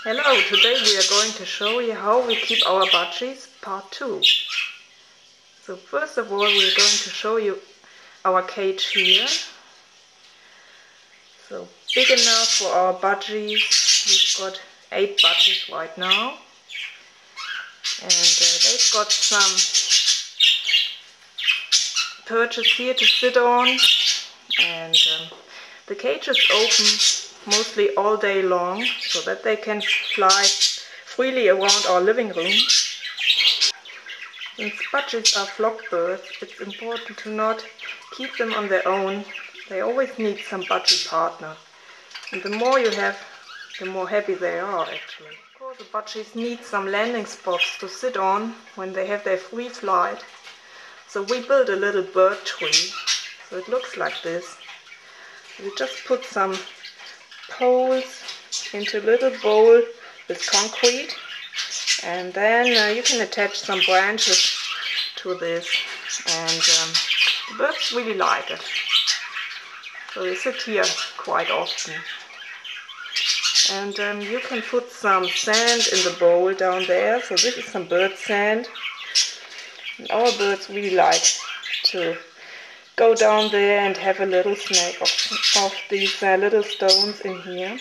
Hello, today we are going to show you how we keep our budgies part 2. So first of all we are going to show you our cage here. So big enough for our budgies. We've got 8 budgies right now. And they've got some perches here to sit on. And the cage is open mostly all day long so that they can fly freely around our living room. Since budgies are flock birds, it's important to not keep them on their own. They always need some budgie partner. And the more you have, the more happy they are actually. Of course, the budgies need some landing spots to sit on when they have their free flight. So we built a little bird tree. So it looks like this. We just put some poles into a little bowl with concrete, and then you can attach some branches to this, and the birds really like it. So they sit here quite often. And you can put some sand in the bowl down there. So this is some bird sand. And our birds really like to go down there and have a little snack of these little stones in here.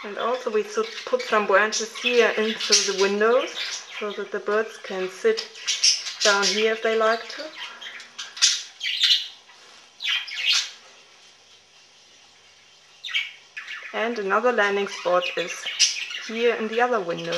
And also we should put some branches here into the windows so that the birds can sit down here if they like to. And another landing spot is here in the other window.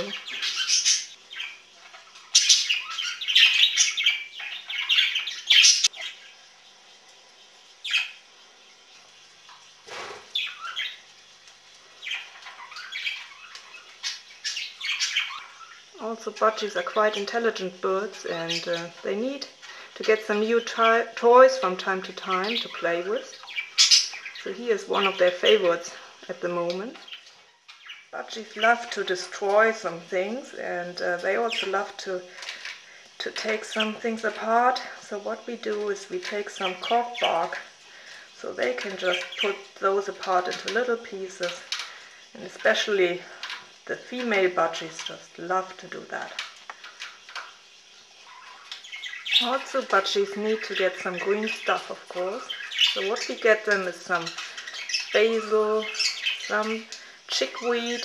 Also, budgies are quite intelligent birds, and they need to get some new toys from time to time to play with. So here's one of their favorites at the moment. Budgies love to destroy some things, and they also love to take some things apart. So what we do is we take some cork bark, so they can just put those apart into little pieces, and especially the female budgies just love to do that. Also, budgies need to get some green stuff, of course. So what we get them is some basil, some chickweed,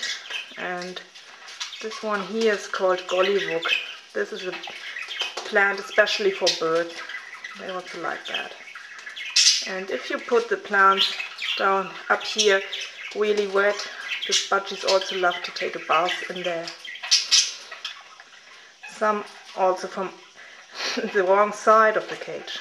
and this one here is called gollywog. This is a plant especially for birds. They also like that. And if you put the plants down up here really wet, the budgies also love to take a bath in there. Some also from the wrong side of the cage.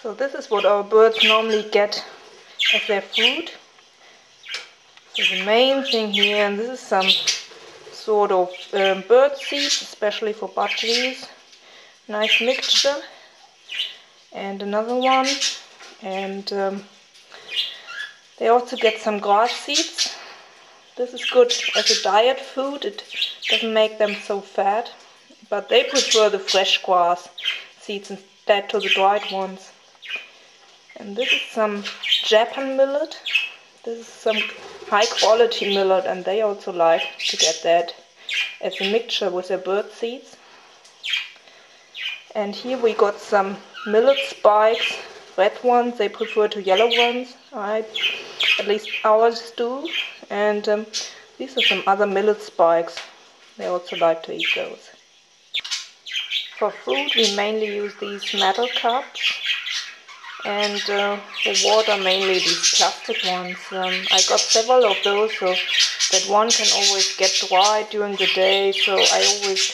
So this is what our birds normally get as their food. So the main thing here, and this is some sort of bird seeds, especially for budgies. Nice mixture. And another one. And they also get some grass seeds. This is good as a diet food. It doesn't make them so fat. But they prefer the fresh grass seeds instead to the dried ones. And this is some Japan millet. This is some high quality millet, and they also like to get that as a mixture with their bird seeds. And here we got some millet spikes, red ones, they prefer to yellow ones. At least ours do. And these are some other millet spikes. They also like to eat those. For food we mainly use these metal cups. And for water, mainly these plastic ones. I got several of those, so that one can always get dry during the day, so I always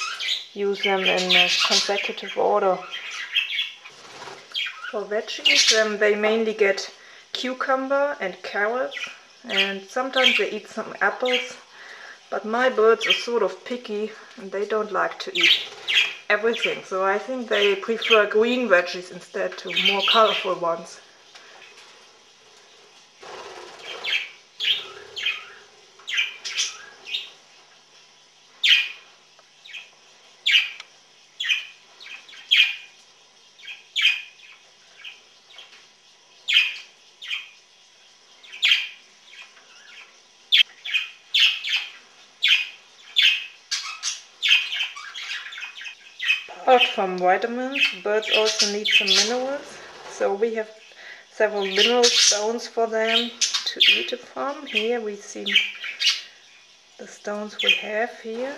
use them in consecutive order. For veggies, they mainly get cucumber and carrots, and sometimes they eat some apples, but my birds are sort of picky and they don't like to eat everything, so I think they prefer green veggies instead to more colorful ones. Apart from vitamins, birds also need some minerals, so we have several mineral stones for them to eat it from. Here we see the stones we have here,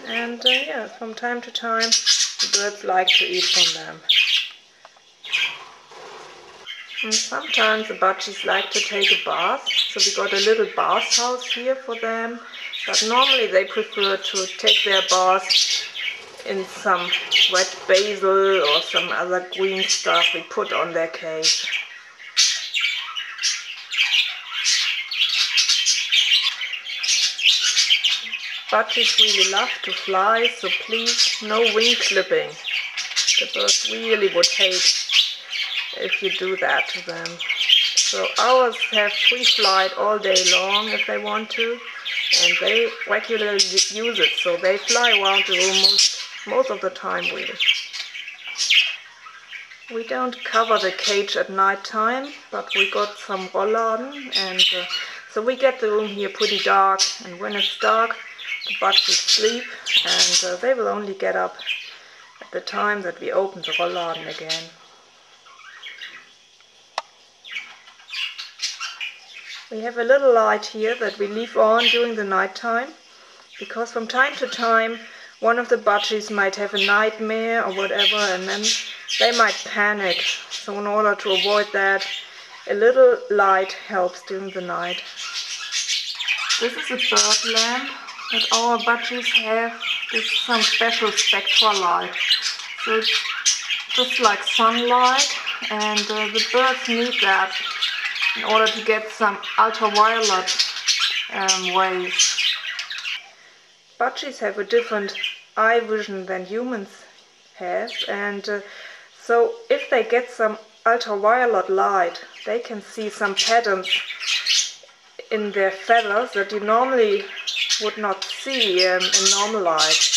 and yeah, from time to time the birds like to eat from them. And sometimes the budgies like to take a bath, so we got a little bath house here for them, but normally they prefer to take their bath in some wet basil or some other green stuff we put on their cage. Budgies really love to fly, so please no wing clipping. The birds really would hate if you do that to them. So ours have free flight all day long if they want to, and they regularly use it, so they fly around the room most of the time really. We don't cover the cage at night time, but we got some rollladen, and so we get the room here pretty dark, and when it's dark the budgies sleep, and they will only get up at the time that we open the rollladen again. We have a little light here that we leave on during the night time, because from time to time one of the budgies might have a nightmare or whatever, and then they might panic. So in order to avoid that, a little light helps during the night. This is a bird lamp that our budgies have. This is some special spectral light. So it's just like sunlight, and the birds need that in order to get some ultraviolet rays. Budgies have a different eye vision than humans have, and so if they get some ultraviolet light, they can see some patterns in their feathers that you normally would not see in normal light.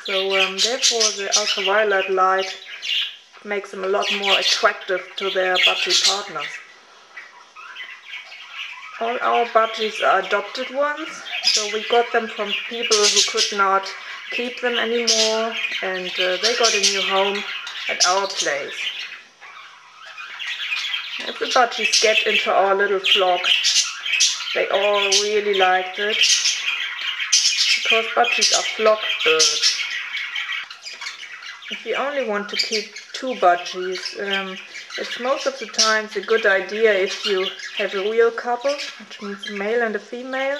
So therefore the ultraviolet light makes them a lot more attractive to their budgie partners. All our budgies are adopted ones, so we got them from people who could not keep them anymore, and they got a new home at our place. If the budgies get into our little flock, they all really liked it, because budgies are flock birds. If you only want to keep 2 budgies, it's most of the times a good idea if you have a real couple, which means a male and a female.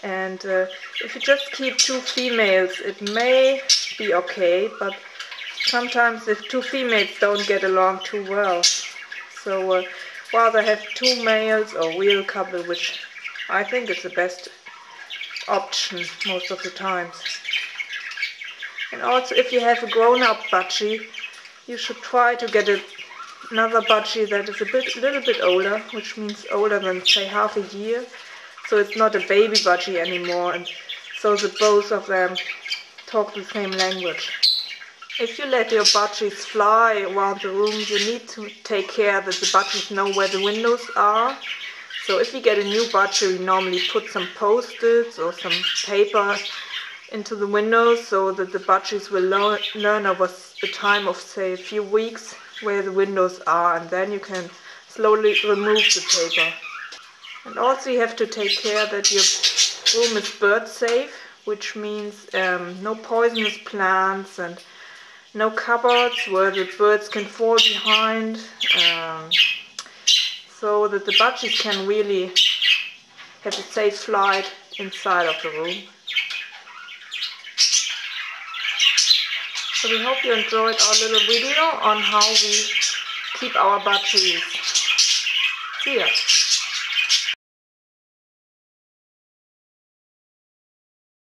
And if you just keep 2 females, it may be okay, but sometimes if 2 females don't get along too well. So rather have 2 males or real couple, which I think is the best option most of the times. And also if you have a grown-up budgie, you should try to get another budgie that is a little bit older, which means older than say half a year. So it's not a baby budgie anymore, and so that both of them talk the same language. If you let your budgies fly around the room, you need to take care that the budgies know where the windows are. So if we get a new budgie, we normally put some post-its or some paper into the windows so that the budgies will learn over a time of say a few weeks where the windows are, and then you can slowly remove the paper. And also you have to take care that your room is bird safe, which means no poisonous plants and no cupboards where the birds can fall behind, so that the budgies can really have a safe flight inside of the room. So we hope you enjoyed our little video on how we keep our budgies. See ya!